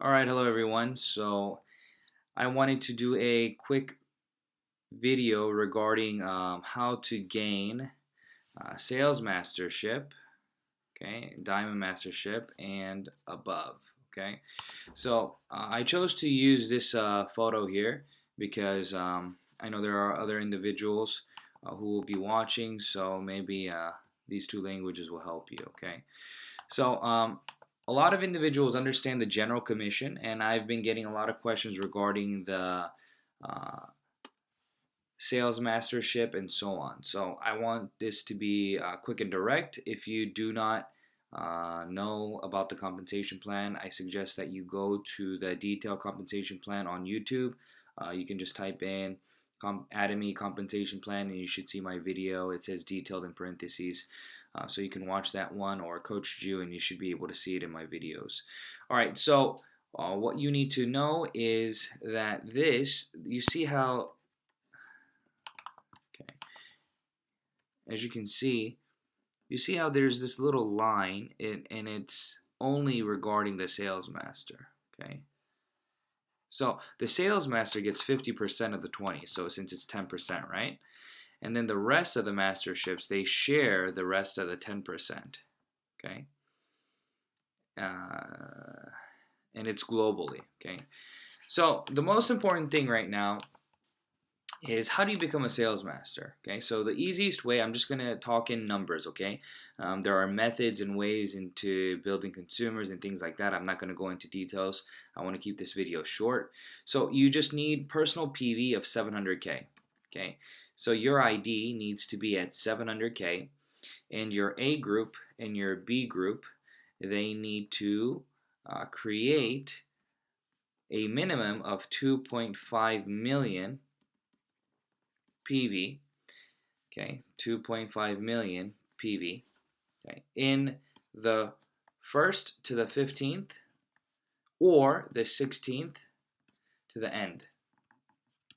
Alright, hello everyone. So I wanted to do a quick video regarding how to gain sales mastership, okay, diamond mastership and above, okay. So I chose to use this photo here because I know there are other individuals who will be watching, so maybe these two languages will help you, okay. So a lot of individuals understand the general commission, and I've been getting a lot of questions regarding the uh, sales mastership and so on. So I want this to be quick and direct. If you do not know about the compensation plan, I suggest that you go to the detailed compensation plan on YouTube. You can just type in Atomy compensation plan and you should see my video. It says detailed in parentheses. So you can watch that one, or Coach Jew, and you should be able to see it in my videos. Alright, so what you need to know is that this, you see how, okay, as you can see, you see how there's this little line, and it's only regarding the sales master, okay? So the sales master gets 50% of the 20, so since it's 10%, right? And then the rest of the masterships, they share the rest of the 10%, okay? And it's globally, okay? So the most important thing right now is how do you become a sales master? Okay, so the easiest way, I'm just going to talk in numbers, okay? There are methods and ways into building consumers and things like that. I'm not going to go into details. I want to keep this video short. So you just need personal PV of 700K, okay? So your ID needs to be at 700K, and your A group and your B group, they need to create a minimum of 2.5 million PV, okay, 2.5 million PV, okay, in the 1st to the 15th or the 16th to the end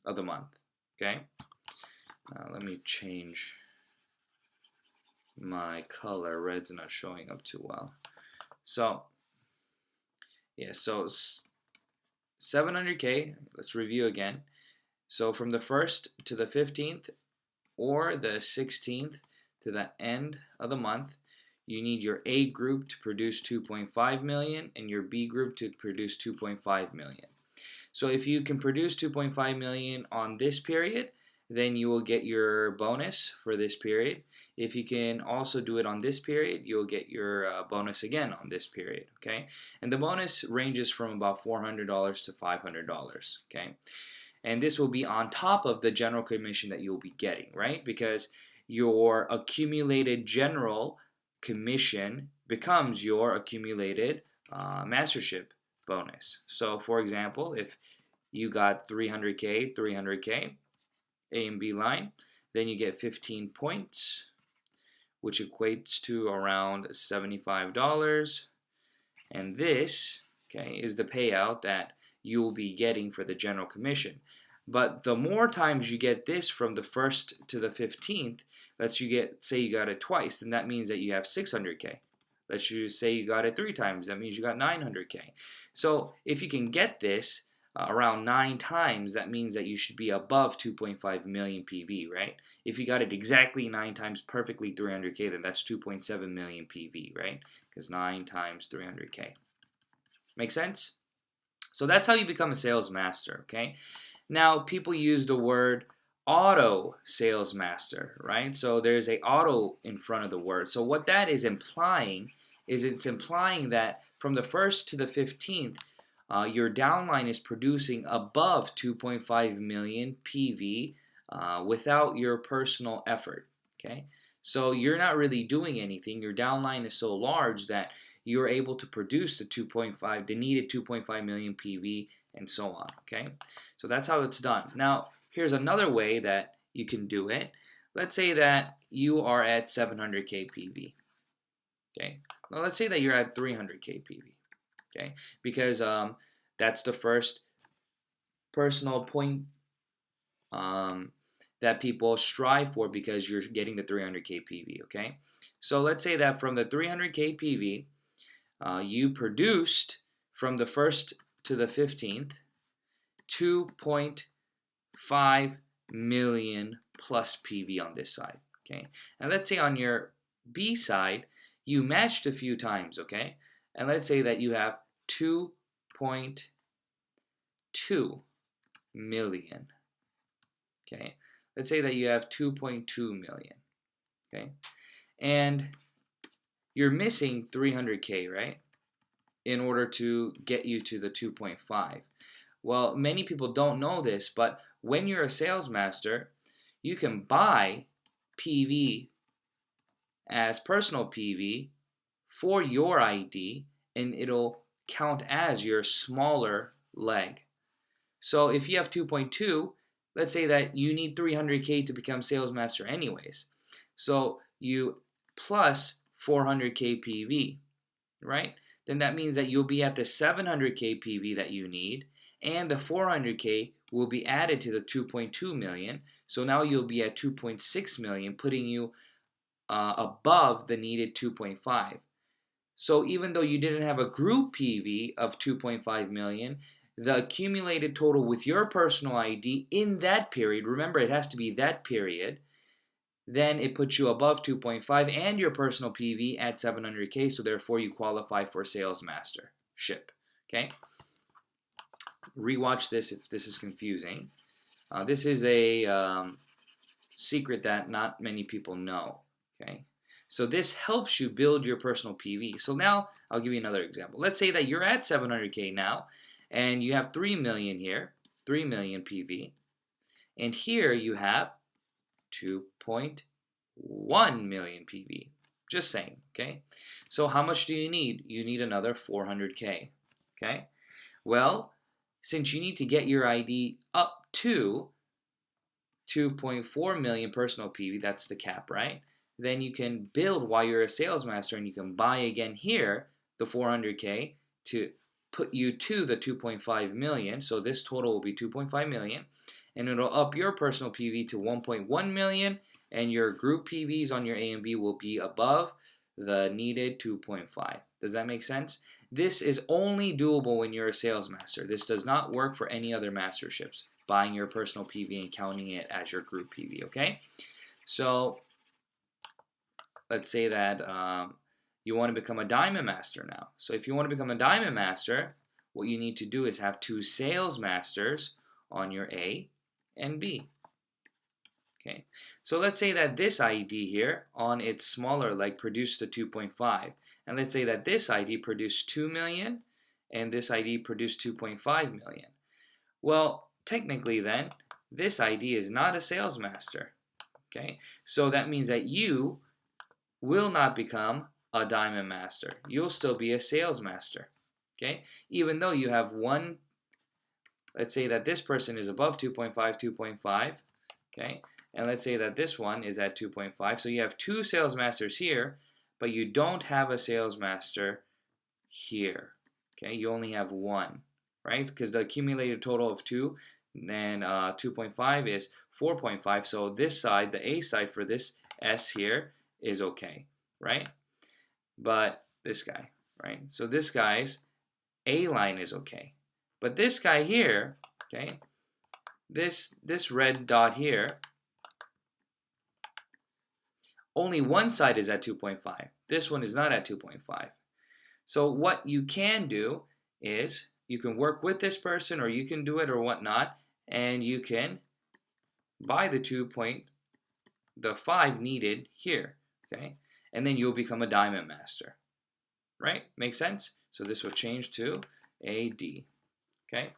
of the month, okay. Let me change my color. Red's not showing up too well. So yeah, so 700K, let's review again. So from the 1st to the 15th or the 16th to the end of the month, you need your A group to produce 2.5 million and your B group to produce 2.5 million. So if you can produce 2.5 million on this period, then you will get your bonus for this period. If you can also do it on this period, you'll get your bonus again on this period, okay? And the bonus ranges from about $400 to $500, okay? And this will be on top of the general commission that you'll be getting, right? Because your accumulated general commission becomes your accumulated mastership bonus. So for example, if you got 300K, 300K, A and B line, then you get 15 points, which equates to around $75. And this, okay, is the payout that you will be getting for the general commission. But the more times you get this from the 1st to the 15th, let's you get, say you got it twice, then that means that you have 600K. Let's you say you got it 3 times, that means you got 900K. So if you can get this around 9 times, that means that you should be above 2.5 million PV, right? If you got it exactly 9 times perfectly 300K, then that's 2.7 million PV, right? Because 9 times 300K. Make sense? So that's how you become a sales master, okay? Now, people use the word auto sales master, right? So there's a auto in front of the word. So what that is implying is it's implying that from the 1st to the 15th, your downline is producing above 2.5 million PV without your personal effort, okay? So you're not really doing anything. Your downline is so large that you're able to produce the needed 2.5 million PV and so on, okay? So that's how it's done. Now, here's another way that you can do it. Let's say that you are at 700K PV, okay? Well, let's say that you're at 300K PV, okay? Because that's the first personal point that people strive for, because you're getting the 300K PV, okay? So let's say that from the 300K PV, you produced from the 1st to the 15th, 2.5 million plus PV on this side. Okay, and let's say on your B side, you matched a few times. Okay, and let's say that you have 2.2 million. Okay, let's say that you have 2.2 million. Okay, and you're missing 300K, right, in order to get you to the 2.5. Well, many people don't know this, but when you're a sales master, you can buy PV as personal PV for your ID, and it'll count as your smaller leg. So if you have 2.2, let's say that you need 300K to become sales master anyways. So you plus 400K PV, right? Then that means that you'll be at the 700K PV that you need, and the 400K will be added to the 2.2 million. So now you'll be at 2.6 million, putting you above the needed 2.5. So even though you didn't have a group PV of 2.5 million, the accumulated total with your personal ID in that period, remember it has to be that period, then it puts you above 2.5 and your personal PV at 700K, so therefore you qualify for sales mastership. Okay? Rewatch this if this is confusing. This is a secret that not many people know. Okay? So this helps you build your personal PV. So now I'll give you another example. Let's say that you're at 700K now, and you have 3 million here, 3 million PV, and here you have 2.1 million PV. Just saying, okay? So how much do you need? You need another 400K, okay? Well, since you need to get your ID up to 2.4 million personal PV, that's the cap, right? Then you can build while you're a sales master, and you can buy again here the 400K to put you to the 2.5 million. So this total will be 2.5 million, and it'll up your personal PV to 1.1 million, and your group PVs on your A and B will be above the needed 2.5. Does that make sense? This is only doable when you're a sales master. This does not work for any other masterships, buying your personal PV and counting it as your group PV, okay? So let's say that you want to become a diamond master now. So if you want to become a diamond master, what you need to do is have 2 sales masters on your A and B. Okay, so let's say that this ID here on its smaller leg produced a 2.5, and let's say that this ID produced 2 million and this ID produced 2.5 million. Well, technically then, this ID is not a sales master. Okay, so that means that you will not become a diamond master. You'll still be a sales master. Okay, even though you have one, let's say that this person is above 2.5, 2.5, okay, and let's say that this one is at 2.5. So you have 2 sales masters here, but you don't have a sales master here. Okay, you only have 1, right? Because the accumulated total of 2, then 2.5 is 4.5. So this side, the A side for this S here is okay, right? But this guy, right? So this guy's A line is okay. But this guy here, okay, this red dot here, only one side is at 2.5. This one is not at 2.5. So what you can do is you can work with this person, or you can do it or whatnot, and you can buy the 2.5 needed here, okay? And then you'll become a diamond master, right? Make sense? So this will change to AD, okay?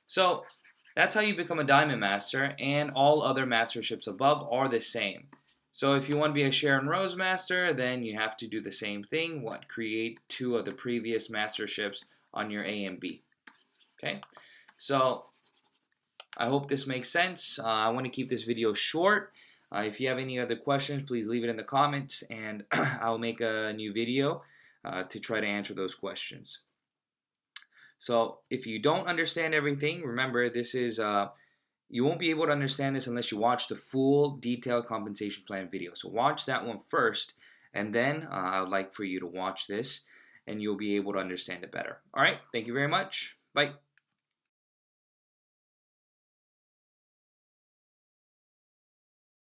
So that's how you become a diamond master, and all other masterships above are the same. So if you want to be a Sharon Rose master, then you have to do the same thing. Create 2 of the previous masterships on your A and B. Okay, so I hope this makes sense. I want to keep this video short. If you have any other questions, please leave it in the comments, and I'll make a new video to try to answer those questions. So if you don't understand everything, remember this is you won't be able to understand this unless you watch the full detailed compensation plan video. So watch that one first, and then I would like for you to watch this, and you'll be able to understand it better. All right, thank you very much. Bye.